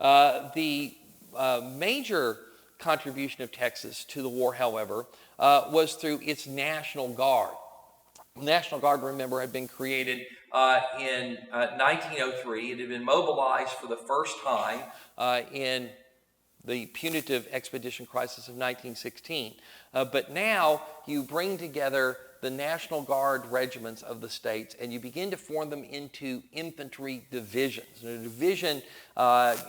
The major contribution of Texas to the war, however, was through its National Guard. The National Guard, remember, had been created in 1903. It had been mobilized for the first time in the punitive expedition crisis of 1916. But now you bring together the National Guard regiments of the states and you begin to form them into infantry divisions. And a division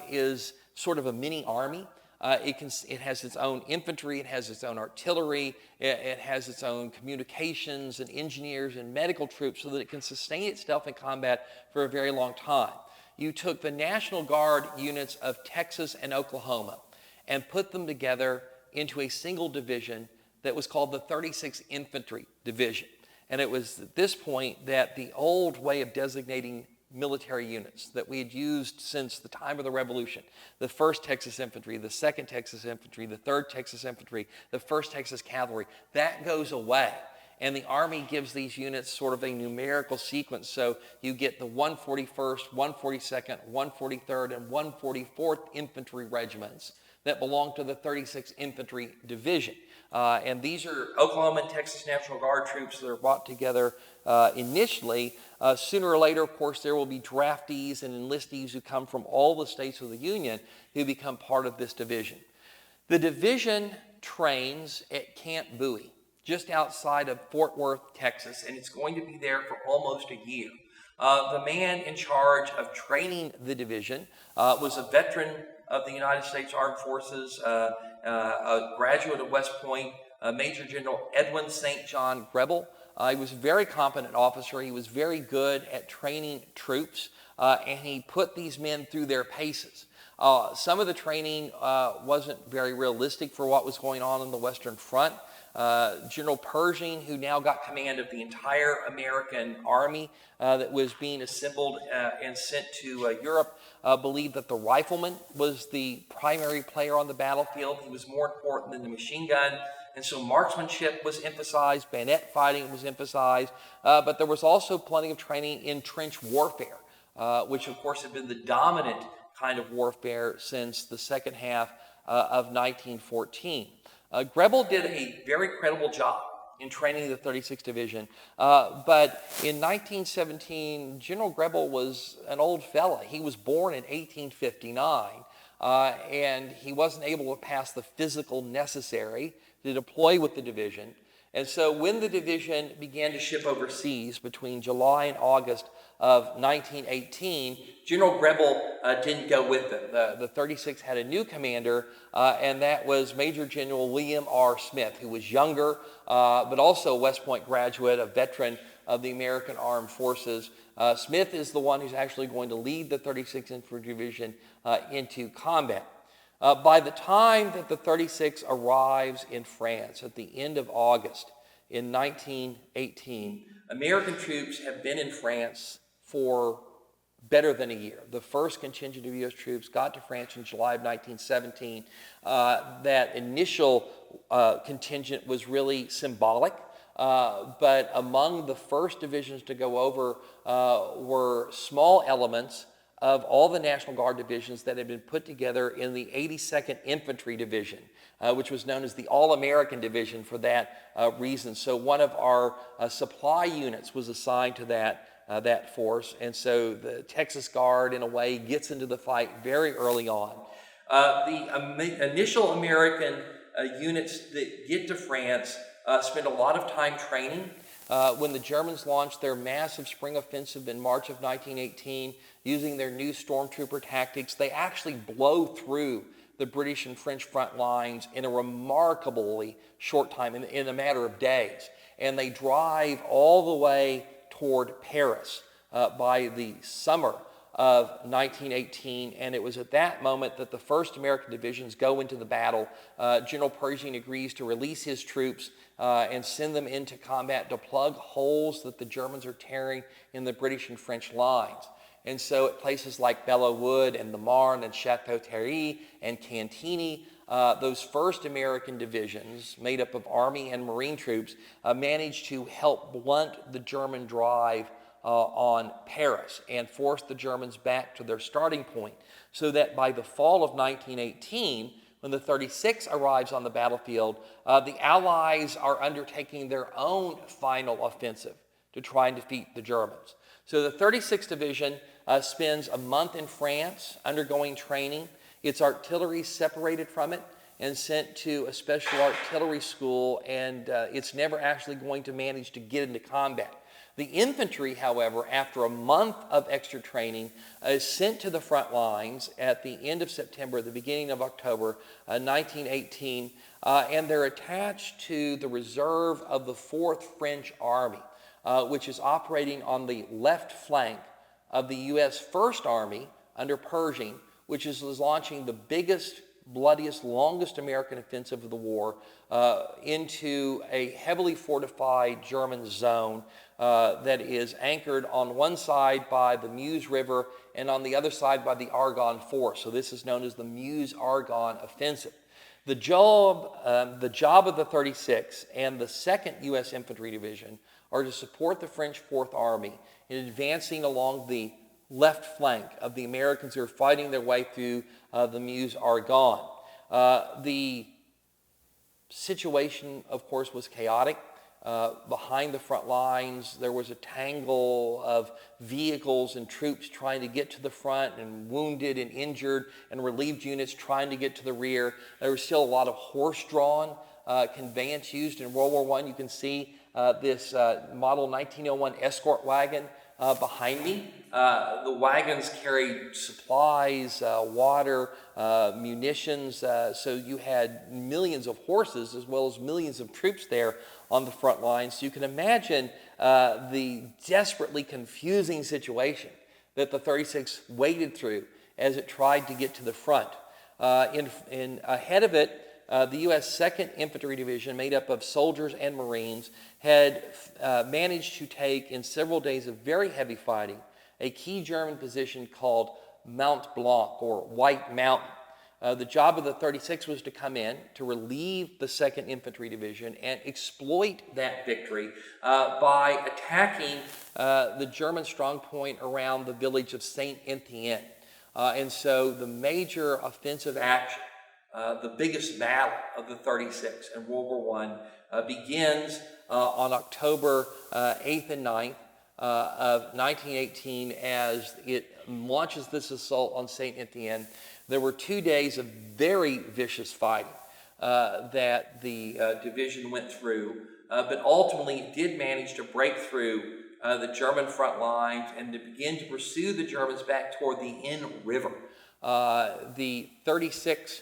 is sort of a mini army. It has its own infantry, it has its own artillery, it has its own communications and engineers and medical troops so that it can sustain itself in combat for a very long time. You took the National Guard units of Texas and Oklahoma and put them together into a single division that was called the 36th Infantry Division. And it was at this point that the old way of designating military units that we had used since the time of the Revolution, the 1st Texas Infantry, the 2nd Texas Infantry, the 3rd Texas Infantry, the 1st Texas Cavalry, that goes away. And the Army gives these units sort of a numerical sequence. So you get the 141st, 142nd, 143rd, and 144th Infantry regiments that belong to the 36th Infantry Division. And these are Oklahoma and Texas National Guard troops that are brought together initially. Sooner or later, of course, there will be draftees and enlistees who come from all the states of the Union who become part of this division. The division trains at Camp Bowie, just outside of Fort Worth, Texas, and it's going to be there for almost a year. The man in charge of training the division was a veteran of the United States Armed Forces, a graduate of West Point, Major General Edwin St. John Grebel. He was a very competent officer. He was very good at training troops, and he put these men through their paces. Some of the training wasn't very realistic for what was going on the Western Front. General Pershing, who now got command of the entire American army that was being assembled and sent to Europe, believed that the rifleman was the primary player on the battlefield. He was more important than the machine gun. And so marksmanship was emphasized, bayonet fighting was emphasized, but there was also plenty of training in trench warfare, which of course had been the dominant kind of warfare since the second half of 1914. Grebel did a very credible job in training the 36th Division, but in 1917, General Grebel was an old fella. He was born in 1859, and he wasn't able to pass the physical necessary to deploy with the division. And so when the division began to ship overseas between July and August of 1918, General Grebel didn't go with them. The 36th had a new commander, and that was Major General William R. Smith, who was younger, but also a West Point graduate, a veteran of the American Armed Forces. Smith is the one who's actually going to lead the 36th Infantry Division into combat. By the time that the 36th arrives in France at the end of August in 1918, American troops have been in France for better than a year. The first contingent of U.S. troops got to France in July of 1917. That initial contingent was really symbolic, but among the first divisions to go over were small elements of all the National Guard divisions that had been put together in the 82nd Infantry Division, which was known as the All-American Division for that reason. So one of our supply units was assigned to that force, and so the Texas Guard, in a way, gets into the fight very early on. The initial American units that get to France spend a lot of time training. When the Germans launched their massive spring offensive in March of 1918, using their new stormtrooper tactics, they actually blow through the British and French front lines in a remarkably short time, in a matter of days. And they drive all the way toward Paris by the summer of 1918, and it was at that moment that the first American divisions go into the battle. General Pershing agrees to release his troops and send them into combat to plug holes that the Germans are tearing in the British and French lines. And so at places like Belleau Wood and the Marne and Chateau-Thierry and Cantigny, those first American divisions, made up of Army and Marine troops, managed to help blunt the German drive on Paris and forced the Germans back to their starting point, so that by the fall of 1918, when the 36th arrives on the battlefield, the Allies are undertaking their own final offensive to try and defeat the Germans. So the 36th Division spends a month in France undergoing training. Its artillery separated from it and sent to a special artillery school, and it's never actually going to manage to get into combat. The infantry, however, after a month of extra training, is sent to the front lines at the end of September, the beginning of October 1918, and they're attached to the reserve of the 4th French Army, which is operating on the left flank of the U.S. First Army under Pershing, which is launching the biggest, bloodiest, longest American offensive of the war into a heavily fortified German zone that is anchored on one side by the Meuse River and on the other side by the Argonne Force. So this is known as the Meuse-Argonne Offensive. The job of the 36th and the 2nd U.S. Infantry Division are to support the French Fourth Army in advancing along the left flank of the Americans who are fighting their way through the Meuse-Argonne. The situation, of course, was chaotic. Behind the front lines, there was a tangle of vehicles and troops trying to get to the front, and wounded and injured and relieved units trying to get to the rear. There was still a lot of horse-drawn conveyance used in World War I. You can see this model 1901 escort wagon behind me. The wagons carried supplies, water, munitions, so you had millions of horses as well as millions of troops there on the front lines. So you can imagine the desperately confusing situation that the 36th waded through as it tried to get to the front. Ahead of it, the U.S. 2nd Infantry Division, made up of soldiers and Marines, had managed to take, in several days of very heavy fighting, a key German position called Mount Blanc, or White Mountain. The job of the 36th was to come in to relieve the 2nd Infantry Division and exploit that victory by attacking the German strong point around the village of Saint-Étienne. And so the major offensive action, the biggest battle of the 36th in World War I, begins on October 8th and 9th of 1918 as it launches this assault on Saint-Étienne. There were 2 days of very vicious fighting that the division went through, but ultimately it did manage to break through the German front lines and to begin to pursue the Germans back toward the Inn River. The 36th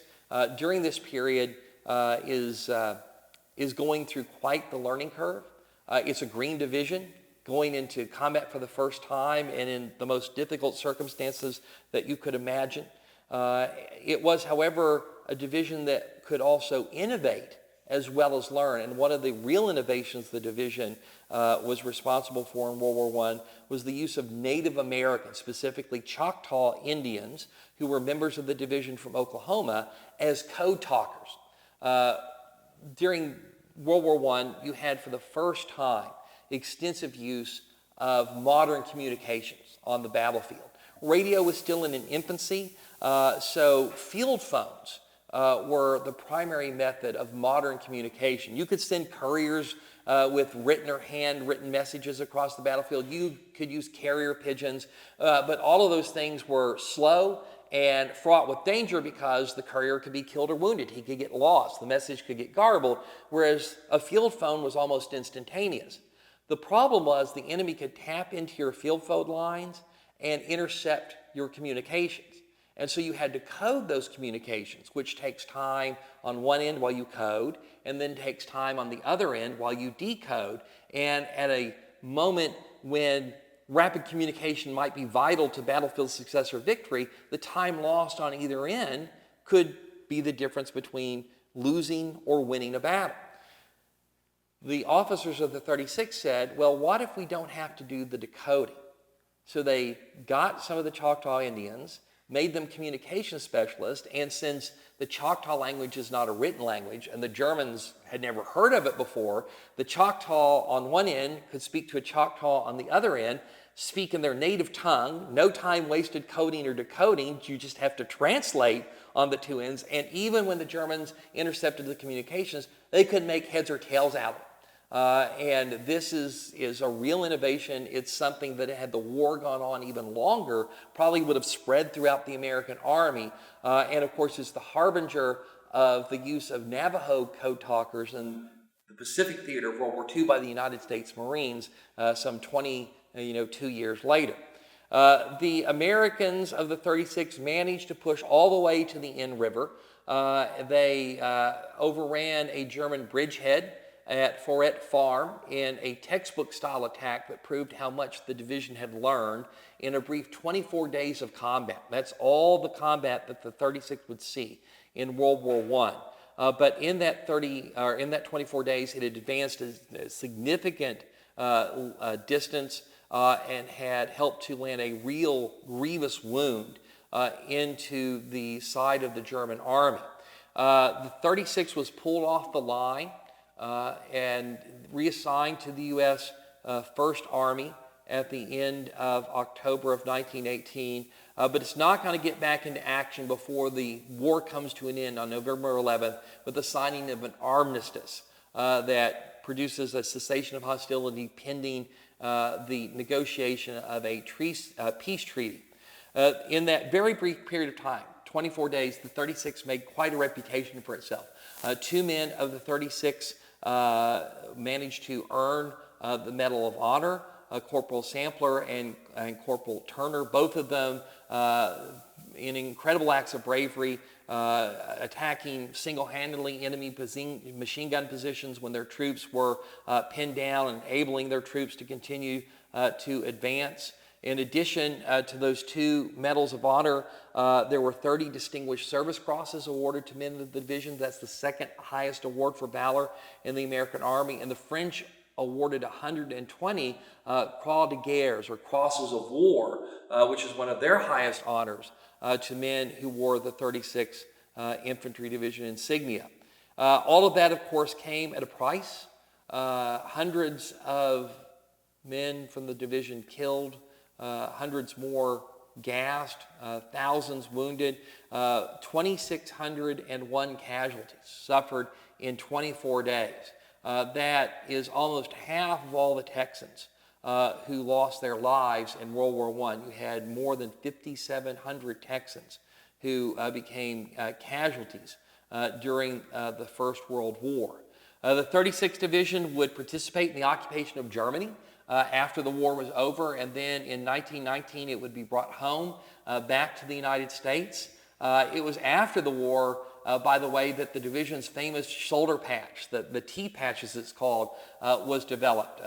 during this period is going through quite the learning curve. It's a green division going into combat for the first time and in the most difficult circumstances that you could imagine. It was, however, a division that could also innovate as well as learn. And one of the real innovations the division was responsible for in World War I was the use of Native Americans, specifically Choctaw Indians, who were members of the division from Oklahoma, as code talkers. During World War I, you had for the first time extensive use of modern communications on the battlefield. Radio was still in an infancy, so field phones were the primary method of modern communication. You could send couriers with written or handwritten messages across the battlefield. You could use carrier pigeons, but all of those things were slow and fraught with danger because the courier could be killed or wounded. He could get lost. The message could get garbled, whereas a field phone was almost instantaneous. The problem was the enemy could tap into your field phone lines and intercept your communications. And so you had to code those communications, which takes time on one end while you code, and then takes time on the other end while you decode. And at a moment when rapid communication might be vital to battlefield success or victory, the time lost on either end could be the difference between losing or winning a battle. The officers of the 36th said, well, what if we don't have to do the decoding? So they got some of the Choctaw Indians, made them communication specialists, and since the Choctaw language is not a written language and the Germans had never heard of it before, the Choctaw on one end could speak to a Choctaw on the other end. speak in their native tongue, no time wasted coding or decoding, you just have to translate on the two ends, and even when the Germans intercepted the communications, they couldn't make heads or tails out of it. And this is a real innovation. It's something that had the war gone on even longer, probably would have spread throughout the American Army, and of course is the harbinger of the use of Navajo code talkers in the Pacific Theater of World War II by the United States Marines some 22 years later. The Americans of the 36th managed to push all the way to the Inn River. They overran a German bridgehead at Foret Farm in a textbook-style attack that proved how much the division had learned in a brief 24 days of combat. That's all the combat that the 36th would see in World War I. But in that 24 days, it had advanced a significant distance and had helped to land a real grievous wound into the side of the German army. The 36th was pulled off the line and reassigned to the U.S. First Army at the end of October of 1918, but it's not going to get back into action before the war comes to an end on November 11th with the signing of an armistice that produces a cessation of hostility pending the negotiation of a peace treaty. In that very brief period of time, 24 days, the 36th made quite a reputation for itself. Two men of the 36th managed to earn the Medal of Honor, Corporal Sampler and Corporal Turner, both of them in incredible acts of bravery, attacking single-handedly enemy machine gun positions when their troops were pinned down and enabling their troops to continue to advance. In addition to those two Medals of Honor, there were 30 Distinguished Service Crosses awarded to men of the division. That's the second highest award for valor in the American Army. And the French awarded 120 Croix de Guerre, or Crosses of War, which is one of their highest honors to men who wore the 36th Infantry Division insignia. All of that, of course, came at a price. Hundreds of men from the division killed, hundreds more gassed, thousands wounded, 2,601 casualties suffered in 24 days. That is almost half of all the Texans who lost their lives in World War I. You had more than 5,700 Texans who became casualties during the First World War. The 36th Division would participate in the occupation of Germany after the war was over, and then in 1919 it would be brought home back to the United States. It was after the war, by the way, that the division's famous shoulder patch, the T patch as it's called, was developed.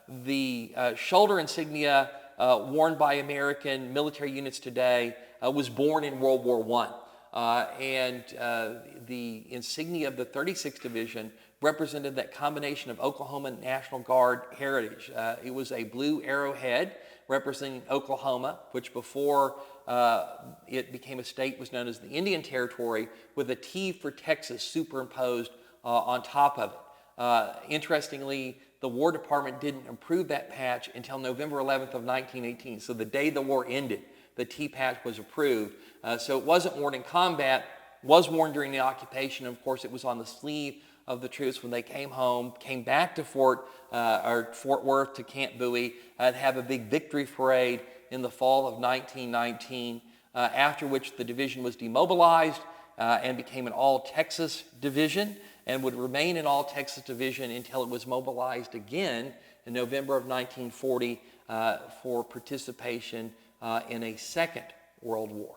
The shoulder insignia worn by American military units today was born in World War I. And the insignia of the 36th Division represented that combination of Oklahoma National Guard heritage. It was a blue arrowhead representing Oklahoma, which before it became a state was known as the Indian Territory, with a T for Texas superimposed on top of it. Interestingly, the War Department didn't approve that patch until November 11th of 1918. So the day the war ended, the T patch was approved. So it wasn't worn in combat, was worn during the occupation. Of course, it was on the sleeve of the troops when they came home, came back to Fort Worth to Camp Bowie, to have a big victory parade in the fall of 1919, after which the division was demobilized and became an all-Texas division, and would remain an all-Texas division until it was mobilized again in November of 1940 for participation in a second World War.